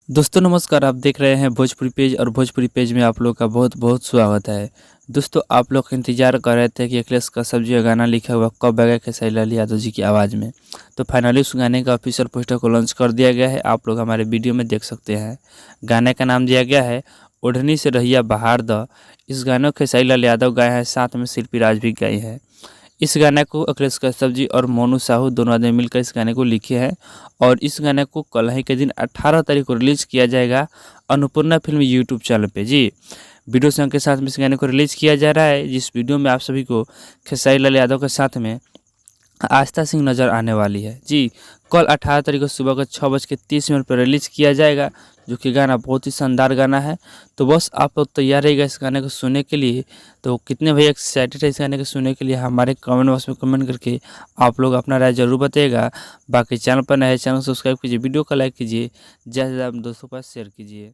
दोस्तों नमस्कार, आप देख रहे हैं भोजपुरी पेज और भोजपुरी पेज में आप लोग का बहुत बहुत स्वागत है। दोस्तों आप लोग इंतजार कर रहे थे कि अखिलेश का सब्जी का गाना लिखा हुआ कब आएगा खेसारी लाल यादव जी की आवाज़ में। तो फाइनली उस गाने का ऑफिशियल पोस्टर को लॉन्च कर दिया गया है, आप लोग हमारे वीडियो में देख सकते हैं। गाने का नाम दिया गया है ओढ़नी से रहिया बहार द। इस गाने को खेसारी लाल यादव गाए हैं, साथ में शिल्पी राज भी गाई है। इस गाने को अखिलेश कश्यप जी और मोनू साहू दोनों आदमी मिलकर इस गाने को लिखे हैं और इस गाने को कल ही के दिन 18 तारीख को रिलीज़ किया जाएगा अन्नपूर्णा फिल्म यूट्यूब चैनल पे जी। वीडियो सॉन्ग के साथ में इस गाने को रिलीज़ किया जा रहा है, जिस वीडियो में आप सभी को खेसारी लाल यादव के साथ में आस्था सिंह नज़र आने वाली है जी। कल 18 तारीख को सुबह को 6:30 पर रिलीज़ किया जाएगा, जो कि गाना बहुत ही शानदार गाना है। तो बस आप लोग तैयार रहिएगा इस गाने को सुनने के लिए। तो कितने भैया एक्साइटेड है इस गाने को सुनने के लिए, हमारे कमेंट बॉक्स में कमेंट करके आप लोग अपना राय जरूर बताइएगा। बाकी चैनल पर नए, चैनल सब्सक्राइब कीजिए, वीडियो को लाइक कीजिए, ज़्यादा से ज़्यादा दोस्तों के पास शेयर कीजिए।